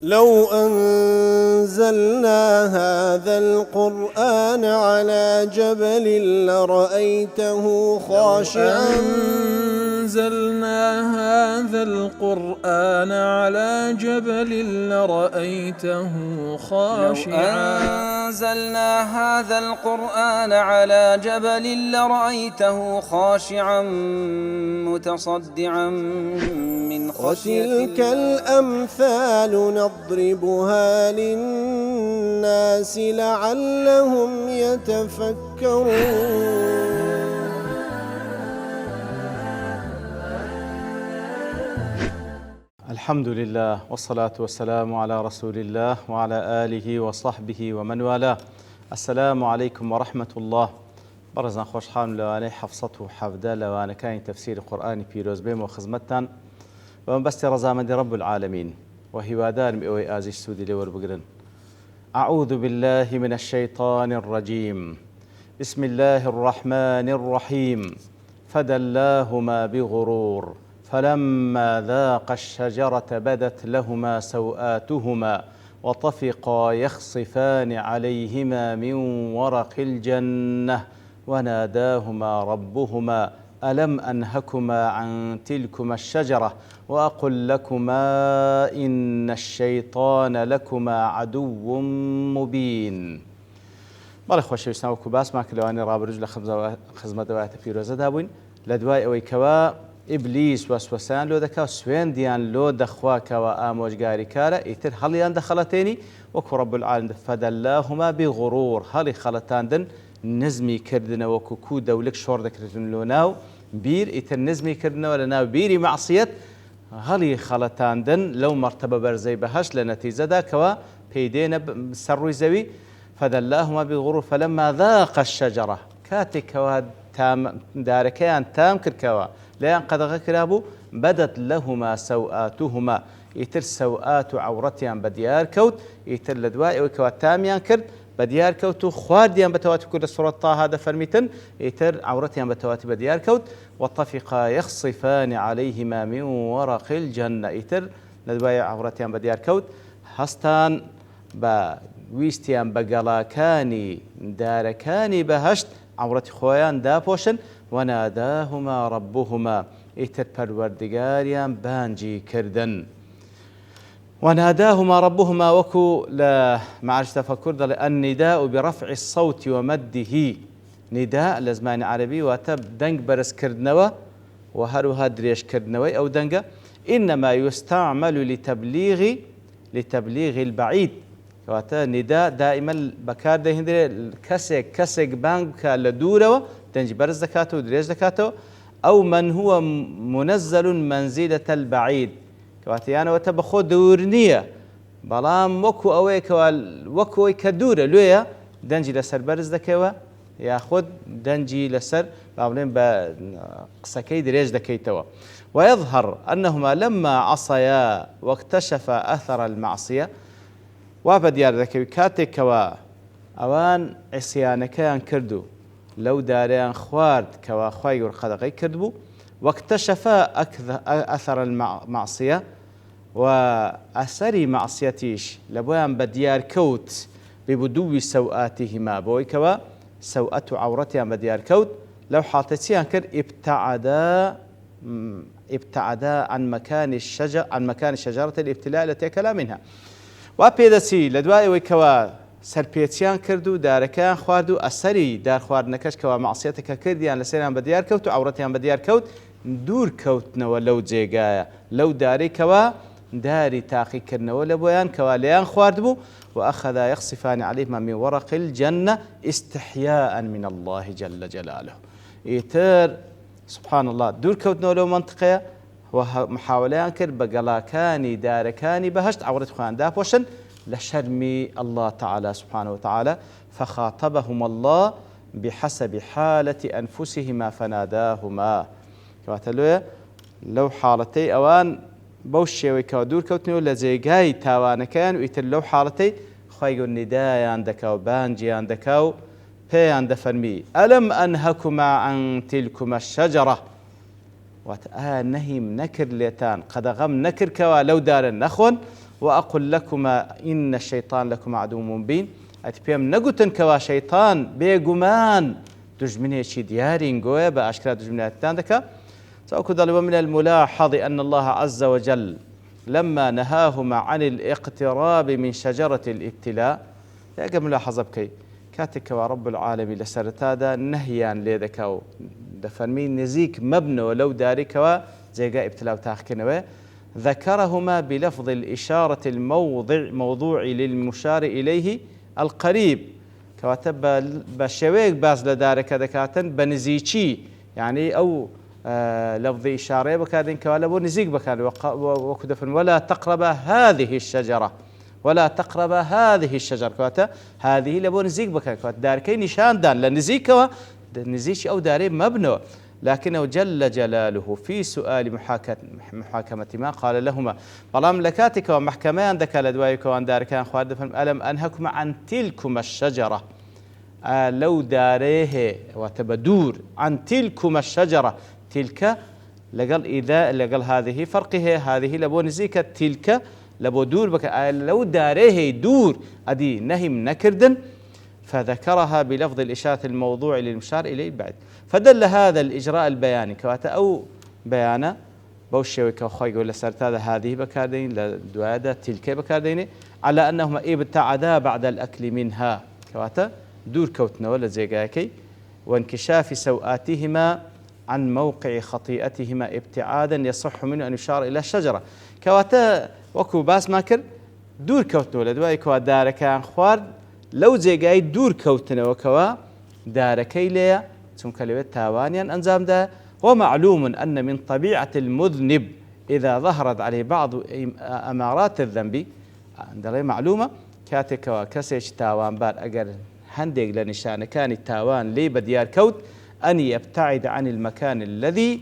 لو أنزلنا هذا القرآن على جبل لرأيته خاشعا أنزلنا هذا القرآن على جبل لرأيته خاشعا أنزلنا هذا القرآن على جبل لرأيته خاشعا متصدعا من خشية وتلك الأمثال نضربها للناس لعلهم يتفكرون. الحمد لله والصلاة والسلام على رسول الله وعلى آله وصحبه ومن والاه. السلام عليكم ورحمة الله. برزان خوش حال لواني حفصته حفدة لواني كان تفسير قرآن بيروز بيم وخزمتان ومن بس رزامد رب العالمين وهوادار مئوي آزي السودي لور بقرن. أعوذ بالله من الشيطان الرجيم. بسم الله الرحمن الرحيم. فدلاهما بغرور فلما ذاقا الشجرة بدت لهما سوآتهما وطفقا يخصفان عليهما من ورق الجنة وناداهما ربهما ألم أنهكما عن تلكما الشجرة وأقل لكما إن الشيطان لكما عدو مبين. بەڵێ خۆشەویستان باس ما کلوانی ڕابردوو لە خزمەتەوەیەتە پیرۆزە دابووین لە دوای ئەوەی کەوا ئیبلیس وەسوەسەیان لۆ دەکا سوێندیان لۆ دەخواکەوە ئامۆژگاری کارە ئیتر هەڵیان دەخەڵەتێنی وەکو رب العالمین فەدەلاهما بغرور هەڵی خەڵەتاندن نزمی کردنەوە وەکو کوو دەولک شۆڕ دەکردن لۆ ناو بیر ئیتر نزمی کردنەوە لە ناو بیری مەعسیەت هەڵی خەڵەتاندن لەو مەرتەبە بەرزەی بەهەشت لە نەتیجەدا کەوا پێی دێنە سەر ڕووی زەوی فدلاهما بغرور فلما ذاق الشجرة كاتكوا داركيان تام كركوا ليان قدغ كرابو بدت لهما سوآتهما يتر سوآت عورتيان بديار كوت يتر لدواء وكوا تاميان كرد بديار كوت خوارديان بتواتي كل سورة طه هذا فرميتن يتر عورتيان بتواتي بديار كوت وطفقا يخصفان عليهما من ورق الجنة يتر لدواء عورتيان بديار كوت هستان ویستیان بە گەڵاکانی دارەکانی بەهەشت عورەتی خۆیان داپۆشن وەناداهما ڕەبوهما ئیتر پەروەردگاریان بانجی کردن. وەناداهما ڕەبوهما وەکو لە معارج تەفەکوور دەڵێ النداء برفع الصوت ومده نداء لە زمانی عەرەبی واتە دەنگ بەرزکردنەوە و هەروەها درێژکردنەوەی ئەو دەنگە إنما يستعمل لتبليغ البعيد کەواتە ندا دائما بەکار دەهێنرێت کەسێک بانگ بکە لە دوورەوە دەنجی بەرز دەکاتەوە و درێژ دەکاتەوە ئەو من هو منزل منزلة البعيد کەواتە یانەوەتە بەخۆ دوور نییە بەڵام وەکو ئەوەی کە دوورە لێیە دەنجی لەسەر بەرز دەکەوە یاخود دەنجی لەسەر با بڵێن بە قسەکەی درێژ دەکەیتەوە. ويظهر أنهما لما عصيا واكتشف أثر المعصية وابە دیار دەکەوی کاتێکەوە ئەوان عیسیانەکەیان کردو لەو دارەیان خوارد کەوا خوای گەورە قەدەغەی کردبوو واکتەشەفا ئەثەر المعصیە و ئەسەری مەعسیەتیش لە بۆیان بە دیار کەوت ببدووی سەوئاتیهما بۆی کەوە سەوئەت و عەورەتیان بە دیار کەوت لەو حاڵەتەچیان کرد ابتعدا عن مكان الشجرة الابتلاء التي أكلا منها. وا پێدەچی لە دوایەوەی کەوا سەرپێچیان کرد و دارەکەیان خوارد و ئەسەری دار خواردنەکەش کەوا مەعسیەتەکە کردیان لەسەریان بەدیار کەوت و عەورەتیان بەدیار کەوت دوور کەوتنەوە لەو جێگایە لەو دارەی کەوا داری تاقیکردنەوە لە بۆیان کەوا لێیان خوارد بوو وأخذا يخصفان عليهما من ورق الجنة استحياء من الله جل جلاله. ئیتر سبحان الله دوور کەوتنەوە لەو منطقەیە محاولەیان کرد بە گەڵاکانی دارەکانی بەهەشت عەورەتی خۆیان داپۆشن لە شەرمی الله تعالى سبحانه وتعالى فخاطبهم الله بحسب حالة أنفسهما فناداهما. کەواتە لەو حاڵەتەی ئەوان بەو شێوەی کەوا دوور کەوتنەوە لە جێگای تاوانەکەیان و ئیتر لەو حاڵەتەی خوای گەورە نیدایان دەکا و بانجیان دەکا و پێیان دەفەرمی ئەلەم ئەنهەکما عن تلکما الشەجەرە واتە نەهیم نەکرد لێتان قەدەغەم نەکرد کەوا لەو دارە نەخۆن وأقل لكما إن الشيطان لكما عدو مبين أتي بيام نقوتن كوا شيطان بيقمان دجمنه شي ديارين قوي بأشكال دجمنه التاندكا سأكد ومن الملاحظ أن الله عز وجل لما نهاهما عن الاقتراب من شجرة الابتلاء يا ملاحظة بكي كاتك ورب العالمين لسرتادا نهيان ليدكاو دفرمين نزيك مبنى ولو داركوا زي قا ابتلاء تاخكنوا ذكرهما بلفظ الإشارة موضوع للمشار إليه القريب كواتب بشويك باز لدارك دكاتن بنزيشي يعني أو لفظ إشارة بكادين كوالبو نزيك بكاد وكدفن ولا تقرب هذه الشجرة ولا تقرب هذه الشجرة كواتا هذه لبو نزيك بكاد كوات داركي نشان دان لنزيك نزيش أو داري مبنى لكنه جل جلاله في سؤال محاكمة ما قال لهما بلام لكاتك ومحكمان ذكا لدوايك وان داركان خواد فهم ألم أنهكما عن تلكما الشجرة لو داريه وتبدور عن تلكما الشجرة تلك لقل إذا لقل هذه فرقه هذه لبو نزيك تلك لبو دور بك لو داريه دور أدي نهم نكردن فذكرها بلفظ الإشارة الموضوع للمشار إليه بعد فدل هذا الإجراء البياني كواتا أو بيانا بوشيوي كوخوي يقول لسرتادا هذه بكاردين لدوادا تلك بكاردين على أنهما ابتعدا بعد الأكل منها كواتا دور كوتنا ولا زيقاكي وانكشاف سوآتهما عن موقع خطيئتهما ابتعادا يصح منه أن يشار إلى الشجرة كواتا وكو باس ماكر دور كوتنا ولا دواي كوا داركان خوار لو زيقاي دور كوتنا وكوا داركي ليا ثم كلمة تاوانيا أنزام ده ومعلوم أن من طبيعة المذنب إذا ظهرت عليه بعض أمارات الذنب عندنا معلومة كاتك وكسيش تاوان بار أجر هندق لنشان كان التاوان لي بديار كوت أن يبتعد عن المكان الذي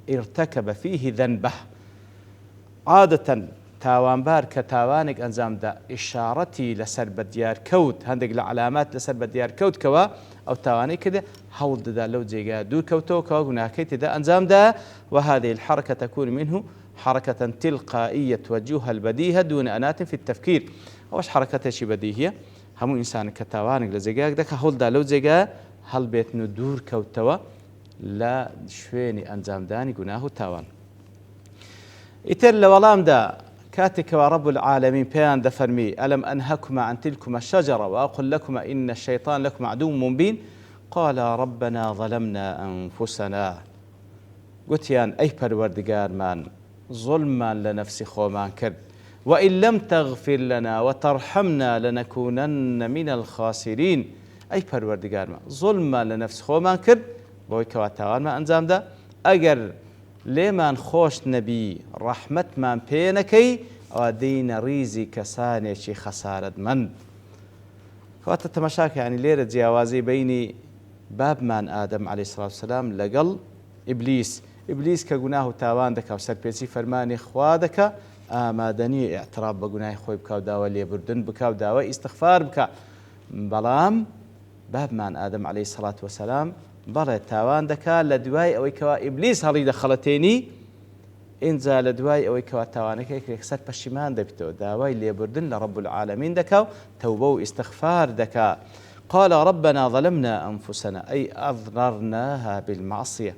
ارتكب فيه ذنبه عادة تاوان بار كتاوانك أنزام ده إشارتي لسرب ديار كوت هندق العلامات لسرب ديار كوت كوا أو تاواني كده حول ده لو زيجا دور كوتو كوا هناك ده أنزام ده وهذه الحركة تكون منه حركة تلقائية توجهها البديهة دون أنات في التفكير وش حركة شي بديهية هم إنسان كتاوانك لزيجا ده حول ده لو زيجا هل بيت ندور كوتوا لا شويني أنزام داني جناه تاوان إتر ولام ده كاتك ورب العالمين بيان دفرمي ألم أنهكما عن تلكما الشجرة وأقول لكما إن الشيطان لكما عدو مبين قال ربنا ظلمنا أنفسنا قتيان أي پروردگار من ظلما لنفسي خومان كرد وإن لم تغفر لنا وترحمنا لنكونن من الخاسرين أي پروردگار من ظلما لنفسي خومان كرد بوي كواتاوان ما أنزام ده أجر لێمان خۆش نەبی ڕەحمەتمان پێ نەکەی ئەوە دەینە ڕیزی کەسانێکی خەسارەتمەند کەواتە تەماشاکە یعنی لێرە جیاوازی بەینی بابمان ئادەم عەلەیهی سەڵات وسەلام لەگەڵ ئیبلیس کە گوناه و تاوان دەکا و سەرپێچی فەرمانی خوا دەکا ئامادە نییە ئیعتراف بە گوناهی خۆی بکا و داوای لێبوردن بکا و داوای ئیستیغفار بکا بەڵام بابمان ئادەم عەلەیهی سەڵات وسەلام بەڵێ تاوان دەکا لە دوای ئەوەی کەوا ئیبلیس هەڵی دەخەڵەتێنی ئینجا لە دوای ئەوەی کەوا تاوانەکەی یەکسەر پەشیمان دەبێتەوە داوای لێبوردن لە رب العالمین دەکا و تەوبە و ئیستیغفار دەکا قال ربنا ظلمنا أنفسنا أي أضررناها بالمعصية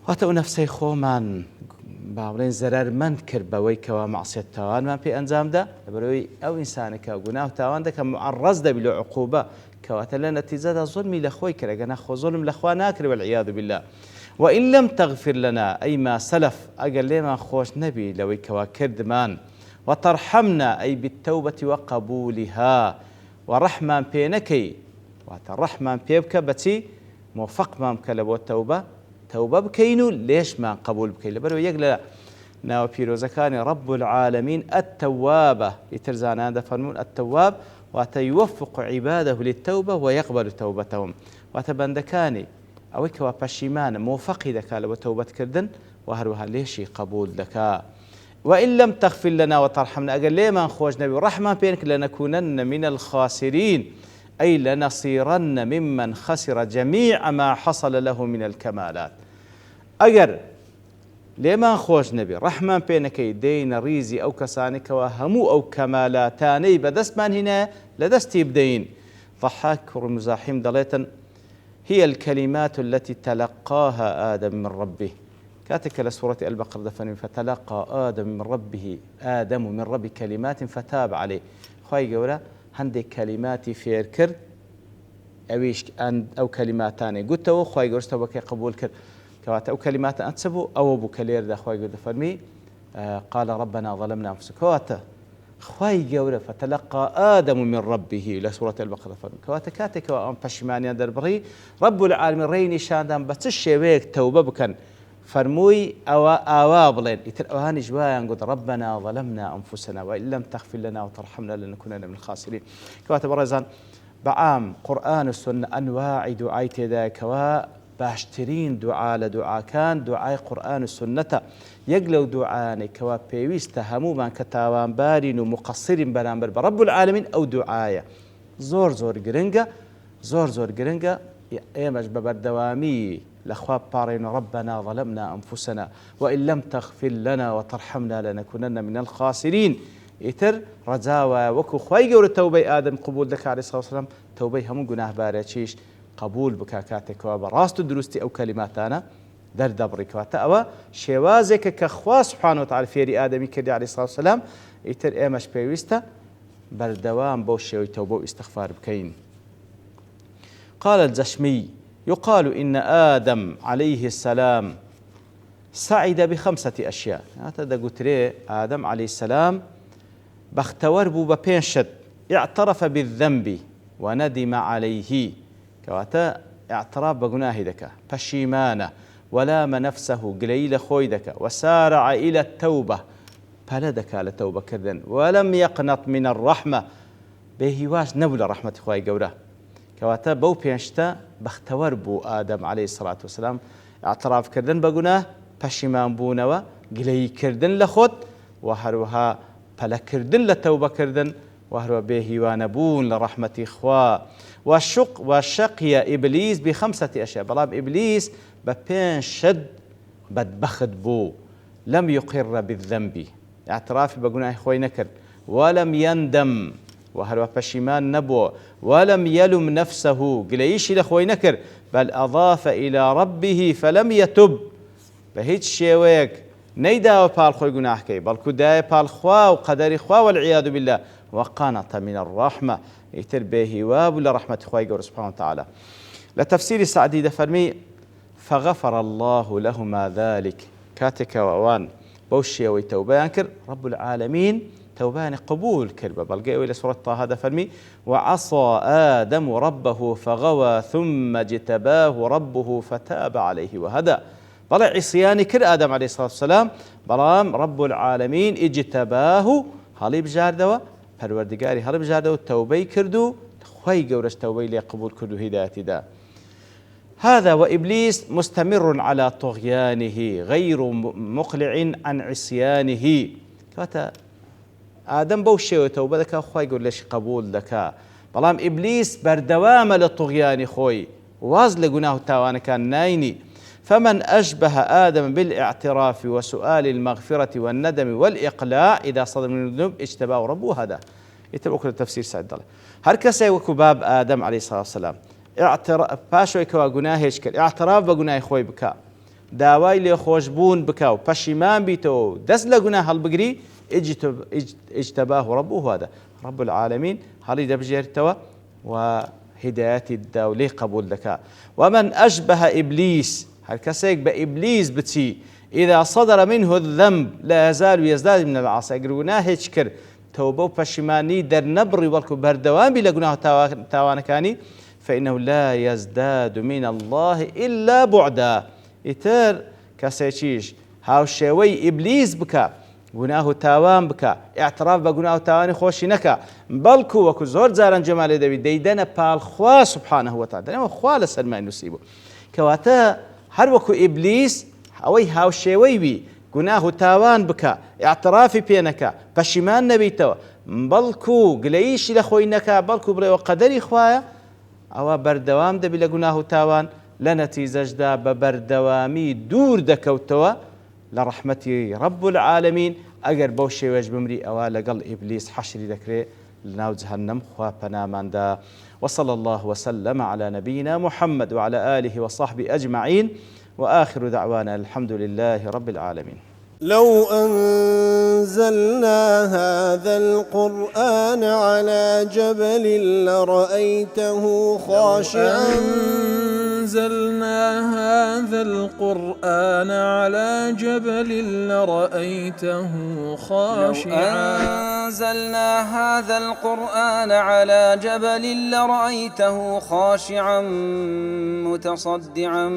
واتە ئەو نەفسەی خۆمان باوڵێن زەرەرمەند کرد بەوەی کەوا مەعسیەت تاوانمان پێ ئەنجامدا لەبەرەوەی ئەو ئینسانێکە گوناه و تاوان دەکە معەڕەز دەبێت لە عقوبە كواتە لە نەتیجەدا ظلمی لە خۆی کرد ئەگەر نەخۆ ظلم لە خوا ناکرێ والعیاذ بالله وإن لم تغفر لنا أي ما سلف أجل لما خوش نبي لو كوا كردمان وترحمنا أي بالتوبة وقبولها ورحمة بينكي وترحمة بيبك بتي موفق ما مكلب التوبة توبة بكينو ليش ما قبول بكي لبرو يقل ناو بيروزكاني رب العالمين التوابة يترزان هذا فرمون التواب وتيوفق عباده للتوبة ويقبل توبتهم وتبندكاني أو كوا بشيمان موفق دكا لو توبة كردن وهروها ليشي قبول دكا وإن لم تغفر لنا وترحمنا أقل ليه ما نخوش نبي رحمة بينك لنكونن من الخاسرين أي لنصيرن ممن خسر جميع ما حصل له من الكمالات أجر لێمان خۆش نەبێ ڕەحمان پێ نەکەی دەینە ڕیزی ئەو کەسانێکەوە هەموو ئەو کەمالاتانەی بەدەستمان هینە لە دەستی بدەین. ضحاك کوڕ مزاحیم دەڵێتن هي الكلمات التي تلقاها آدم من ربه كاتك لسورة البقرة دفن فتلقى آدم من ربه كلمات فتاب عليه خواهي قولا هندي كلماتي فير كرد أويش أو كلماتاني قلت له خواهي قولا استوى قبول كرد كوات أو كلمات أنسبوا أو أبو كلير ده خواهي قولا فرمي قال ربنا ظلمنا أنفسنا كواتا خواهي قولا فتلقى آدم من ربه لسورة البقرة فرمي كواتا كاتك وأن بشمانيا دربري رب العالمين ريني شاندان بتشي ويك توبة بكن فرموي أوابلين يترأوهاني جوايا نقول ربنا ظلمنا أنفسنا وإن لم تغفر لنا وترحمنا لنكونن من الخاسرين كواتا برزان بعام قرآن السنة أنواع دعاء تدا كوا باشترين دعاء لدعاء كان دعاء قرآن السنة يقلو دعاني كوا بيويست همو من كتاوان بارين ومقصرين برامبر برب العالمين أو دعايا زور قرنقة إيمج ببردوامي لأخواب بارين ربنا ظلمنا أنفسنا وإن لم تغفر لنا وترحمنا لنكونن من الخاسرين يتر رجاوة وكو خواهي قول التوبة آدم قبول لك عليه الصلاة والسلام توبة همون قناه باريتشيش قبول بكاكاتك وبراست دروستي أو كلماتانا در دبري كواتا أو شوازك كخوا سبحانه وتعالى في آدمي كدي عليه الصلاة والسلام يتر إيمش بيويستا بردوام بوشي ويتوبو استغفار بكين. قال الجشمي يقال إن آدم عليه السلام سعد ب5 أشياء هذا قلت لي آدم عليه السلام باختور بو ببينشد اعترف بالذنب وندم عليه كواتا اعتراف بقناه دكا بشيمانة ولام نفسه قليل خويدك وسارع إلى التوبة فلدك لتوبة كردن ولم يقنط من الرحمة بهواش نبل رحمة خواهي قوله كواتا بو بينشتا باختور بو آدم عليه الصلاة والسلام اعتراف كردن بقناه بشيمان بونوا قلي كردن لخود وهروها فلا كردن لتوبة كردن وهروا بهوان بون لرحمة خوا والشقي إبليس ب5 أشياء بلام إبليس ببين شد بدبخد بو لم يقر بالذنب اعتراف بقناه خوي نكر ولم يندم وهل بشيمان نبو ولم يلم نفسه قليش لخوي نكر بل أضاف إلى ربه فلم يتب بهيج شيويك نيدا وبال خوي قناه كي بل كداية بال خوا وقدر خوا والعياذ بالله وقنط من الرحمة يتر به واب لرحمة خوي سبحانه وتعالى. لتفسير سعدي دفرمي فغفر الله لهما ذلك كاتك وأوان بوشي ويتوبان كر رب العالمين توبان قبول كربة بلقى إلى سورة طه هذا فرمي وعصى آدم ربه فغوى ثم اجتباه ربه فتاب عليه وهدى طلع عصيان كر آدم عليه الصلاة والسلام برام رب العالمين اجتباه هالي بجاردوا پروردگاری هەڵ بژاردە و تەوبەی کرد و خۆی گەورەش تەوبەی لێ قبول کرد و هیدایەتی دا. هذا وإبليس مستمر على طغيانه غير مقلع عن عصيانه كاتا آدم بەو شێوە تەوبە دەکا خۆی گەورە لێش قبول دەکا بەڵام ئیبلیس بەردەوامە لە طغیانی خۆی واز لە گوناه و تاوانەکان ناینی. فمن أشبه آدم بالاعتراف وسؤال المغفرة والندم والإقلاع إذا صدر من الذنوب اجتباه ربه هذا يتبع كل التفسير سعد الله هر كسي وكباب آدم عليه الصلاة والسلام اعتراف باشوي كوا جناهش كر اعتراف بجناه خوي بكا داوای لێ خۆشبوون بکە و پەشیمان بیتەوە دەست لە گوناه هەڵبگری اجتباه ربه هذا رب العالمين هەڵی دەبژێرتەوە و هدایەتی دا و لێ قبول دەکا. ومن أشبه إبليس هر کەسێک بە ئیبلیس بچی إذا صدر منه الذنب لا يزال يزداد من العاصي ئەگەر گوناهێک کرد تەوبە و پەشیمانی دەرنەبڕی بەڵکو بەردەوام بی لە گوناه و تاوانەکانی فإنه لا يزداد من الله إلا بعدا. ئیتر کەسێکیش هاوشێوەی ئیبلیس بکە گوناه و تاوان بکە ئاعتراف بە گوناه و تاوانی خۆشی نەکە بەڵکو وەکو زۆر جاران جەمال لێ دەبێت دەیدەنە پاڵ خوا سبحانه وتعالى دەنەوە خوا لە سەرمای نووسی بوو کەواتە هەر وەکو ئیبلیس ئەوەی هاوشێوەی بی گوناه و تاوان بکە ئاعترافی پێ نەکە پەشیمان نەبیتەوە بەڵکو گلەییشی لە خۆی نەکا بەڵکو بڵێەوە قەدەری خوایە ئەوە بەردەوام دەبی لە گوناه و تاوان لە نەتیجەشدا بە بەردەوامی دوور دەکەوتەوە لرحمتي رب العالمين أجر بوشي وجبمري أولا قل إبليس حشري ذكري لناو جهنم خوابنا ماندا. وصلى الله وسلم على نبينا محمد وعلى آله وصحبه أجمعين، وآخر دعوانا الحمد لله رب العالمين. لو أنزلنا هذا القرآن على جبل لرأيته خاشعا أنزلنا هذا القرآن على جبل لرأيته خاشعا أنزلنا هذا القرآن على جبل لرأيته خاشعا متصدعا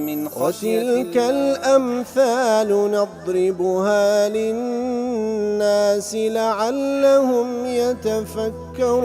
من خشية الله. وتلك الأمثال نضربها للناس لعلهم يتفكرون.